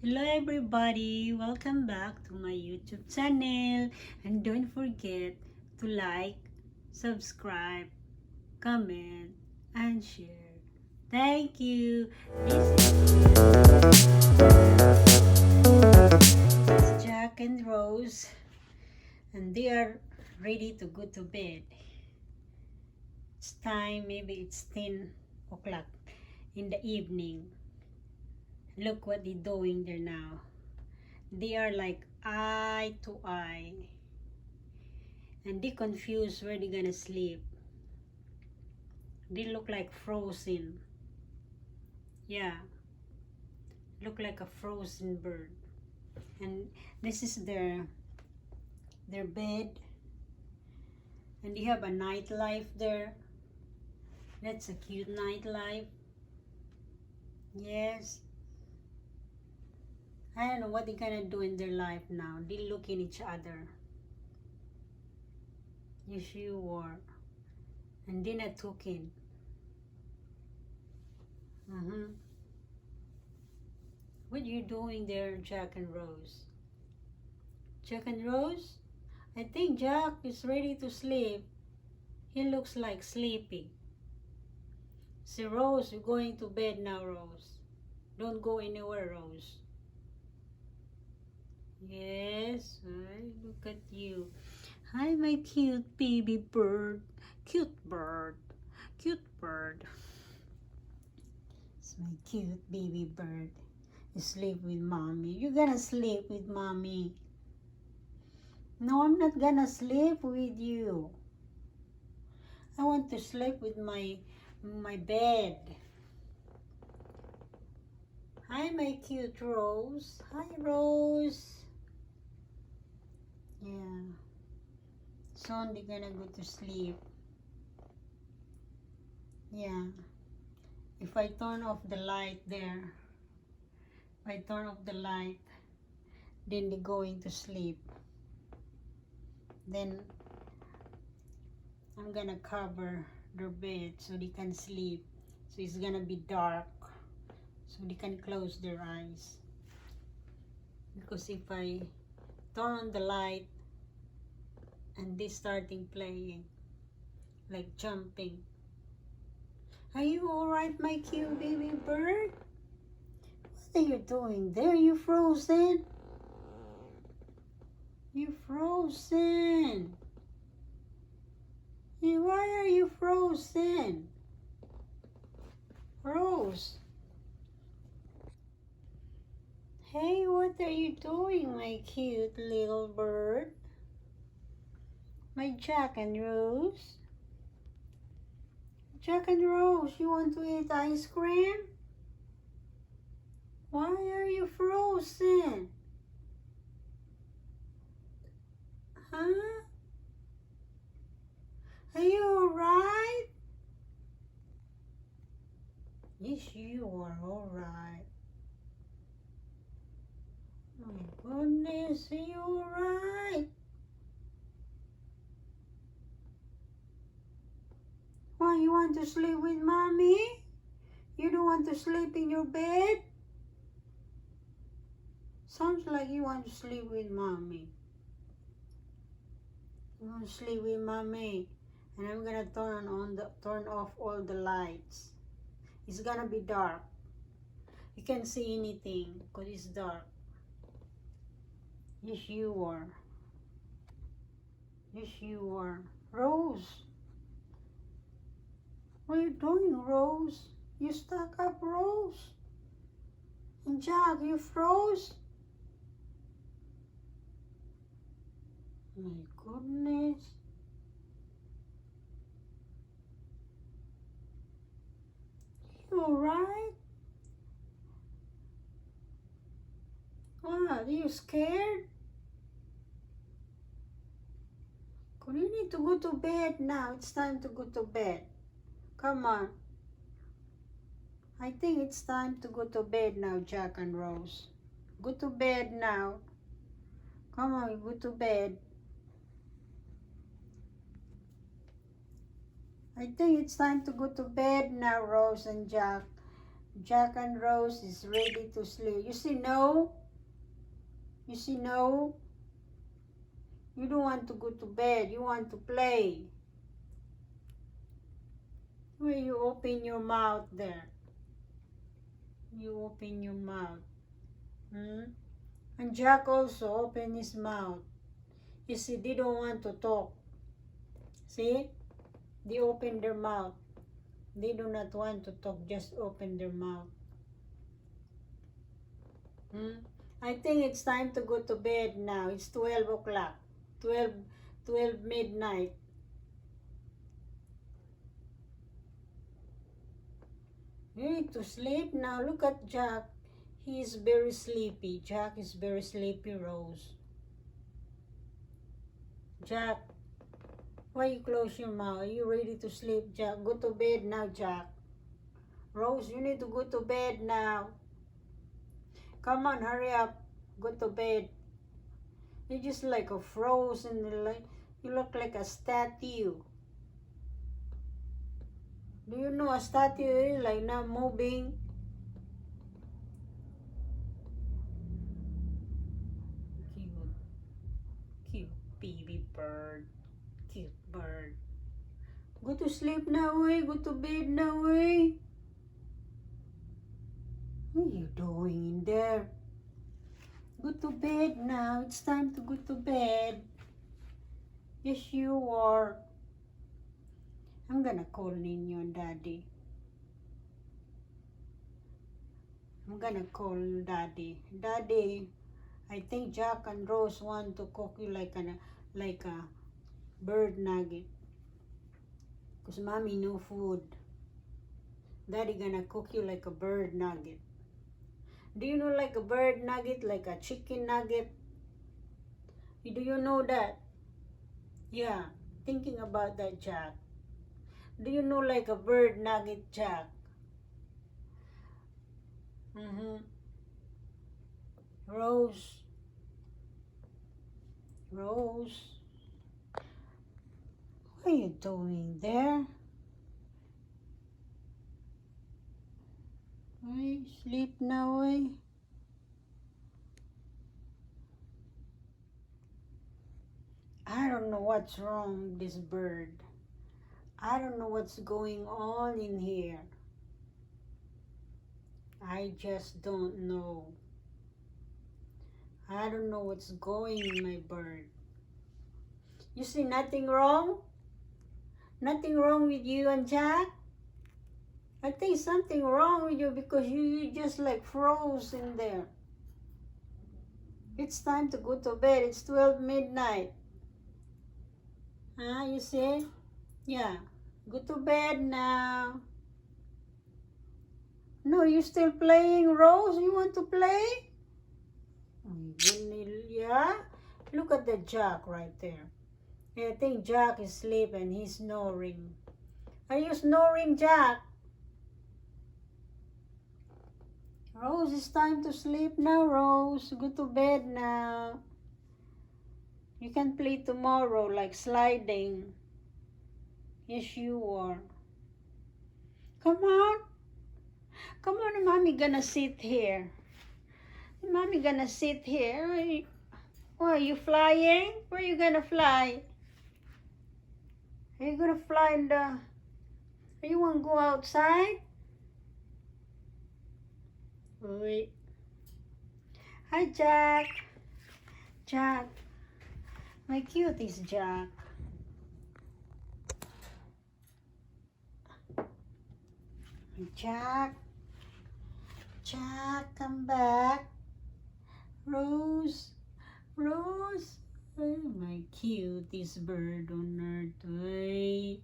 Hello everybody, welcome back to my YouTube channel, and don't forget to like, subscribe, comment, and share. Thank you. This is Jack and Rose, and they are ready to go to bed. It's time, maybe it's 10 o'clock in the evening. Look what they're doing there now. They are like eye to eye, and they confused where they're gonna sleep. They look like frozen. Yeah, look like a frozen bird. And this is their bed, and they have a nightlife there. That's a cute nightlife. Yes, I don't know what they're gonna do in their life now. They look in each other. Yes, you are. And they're not talking. What you doing there, Jack and Rose? Jack and Rose? I think Jack is ready to sleep. He looks like sleepy. See, Rose, you're going to bed now, Rose. Don't go anywhere, Rose. Yes, look at you. Hi, my cute baby bird. Cute bird. Cute bird. It's my cute baby bird. You sleep with mommy. You're gonna sleep with mommy. No, I'm not gonna sleep with you. I want to sleep with my bed. Hi, my cute Rose. Hi, Rose. Yeah. Soon they're gonna go to sleep. Yeah. If I turn off the light there, if I turn off the light, then they're going to sleep. Then I'm gonna cover their bed so they can sleep. So it's gonna be dark, so they can close their eyes. Because if I turn on the light and they starting playing, like jumping. Are you alright, my cute baby bird? What are you doing there? You frozen? You frozen? Why are you frozen? Rose. Hey, what are you doing, my cute little bird? My Jack and Rose? Jack and Rose, you want to eat ice cream? Why are you frozen? Huh? Are you alright? Yes, you are alright. Oh my goodness, are you alright? Why, you want to sleep with mommy? You don't want to sleep in your bed? Sounds like you want to sleep with mommy. You want to sleep with mommy. And I'm gonna turn off all the lights. It's gonna be dark. You can't see anything because it's dark. Yes, you are. Yes, you are. Rose. What are you doing, Rose? You stuck up, Rose. And Jack, you froze? My goodness. You alright? What? Are you scared? You need to go to bed now. It's time to go to bed. Come on. I think it's time to go to bed now, Jack and Rose. Go to bed now. Come on, go to bed. I think it's time to go to bed now, Rose and Jack. Jack and Rose is ready to sleep. You see no? You see no? You don't want to go to bed. You want to play. Where you open your mouth there. You open your mouth. And Jack also opened his mouth. You see, they don't want to talk. See? They open their mouth. They do not want to talk, just open their mouth. I think it's time to go to bed now. It's 12 o'clock. 12 midnight. You need to sleep now. Look at Jack. He is very sleepy. Jack is very sleepy, Rose. Jack, why you close your mouth? Are you ready to sleep, Jack? Go to bed now, Jack. Rose, you need to go to bed now. Come on, hurry up. Go to bed. You're just like a frozen, you look like a statue. Do you know a statue is like not moving? Cute baby bird. Cute bird. Go to sleep now, eh? Go to bed now, eh? What are you doing in there? Go to bed now. It's time to go to bed. Yes, you are. I'm gonna call Nino and Daddy. I'm gonna call Daddy. Daddy, I think Jack and Rose want to cook you like a bird nugget. Cause Mommy no food. Daddy gonna cook you like a bird nugget. Do you know like a bird nugget, like a chicken nugget? Do you know that? Yeah, thinking about that, Jack. Do you know like a bird nugget, Jack? Rose. Rose. What are you doing there? Hey, sleep now, eh? I don't know what's wrong with this bird. I don't know what's going on in here. I just don't know. I don't know what's going in my bird. You see nothing wrong? Nothing wrong with you and Jack? I think something wrong with you because you just like froze in there. It's time to go to bed. It's 12 midnight. You see? Yeah. Go to bed now. No, you still playing, Rose? You want to play? Yeah? Look at the Jack right there. Yeah, I think Jack is sleeping. He's snoring. Are you snoring, Jack? Rose, it's time to sleep now, Rose. Go to bed now. You can play tomorrow, like sliding. Yes, you are. Come on. Come on, Mommy gonna sit here. Mommy gonna sit here. Why, are you flying? Where are you gonna fly? Are you gonna fly in the... You wanna go outside? Wait. Hi, Jack. Jack. My cuties, Jack. Jack. Jack, come back. Rose. Rose. Oh, my cutest bird on earth. Wait.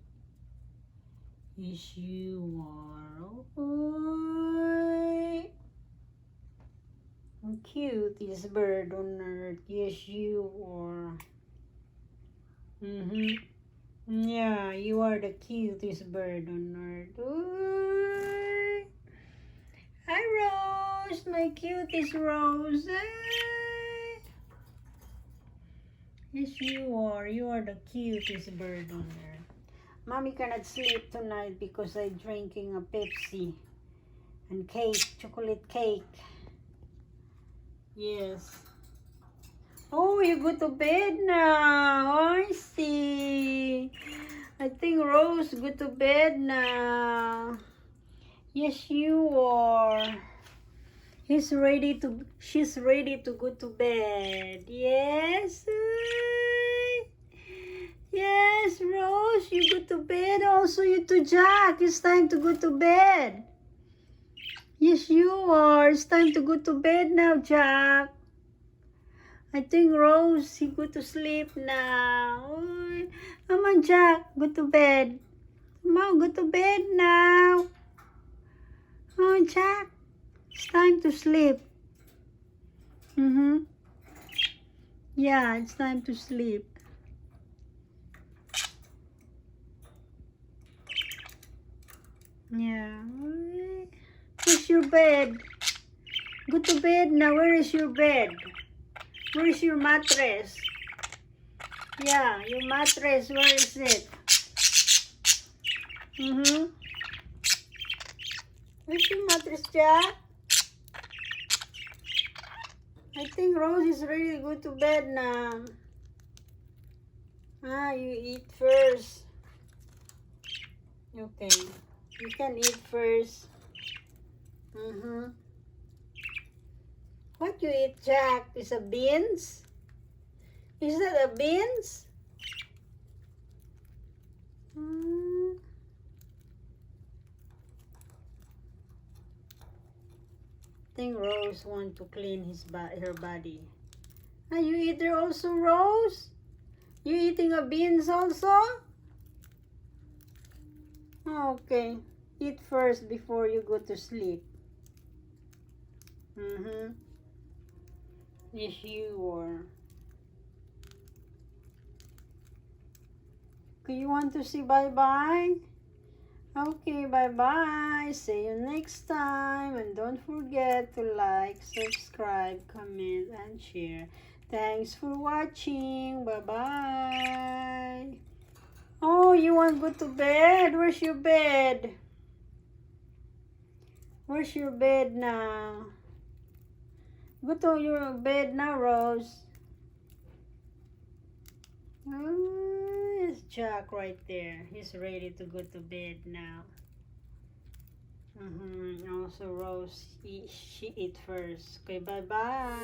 Yes, you are. Oh, cutest bird on earth. Yes, you are. Yeah, you are the cutest bird on earth. Ooh. Hi, Rose, my cutest Rose. Yes, you are. You are the cutest bird on earth. Mommy cannot sleep tonight because I'm drinking a Pepsi. And cake, chocolate cake. Yes. Oh, you go to bed now. I see. I think Rose go to bed now. Yes, you are. She's ready to go to bed. Yes. Yes, Rose, you go to bed. Also, you too, Jack. It's time to go to bed. Yes, you are. It's time to go to bed now, Jack. I think Rose, he go to sleep now. Oy. Come on, Jack. Go to bed. Come on, go to bed now. Oh, Jack. It's time to sleep. Yeah, it's time to sleep. Yeah. Where's your bed? Go to bed now. Where is your bed? Where is your mattress? Yeah, your mattress. Where is it? Where's your mattress, Jack? I think Rose is ready to go to bed now. You eat first. Okay. You can eat first. What you eat, Jack? Is a beans? Is that a beans? I think Rose want to clean her body. You eat there also, Rose? You eating a beans also? Okay. Eat first before you go to sleep. Yes, you are. Okay, you want to say bye-bye? Okay, bye-bye. See you next time. And don't forget to like, subscribe, comment, and share. Thanks for watching. Bye-bye. Oh, you want to go to bed? Where's your bed? Where's your bed now? Go to your bed now, Rose. It's Jack right there. He's ready to go to bed now. Also, Rose, she eat first. Okay, bye-bye.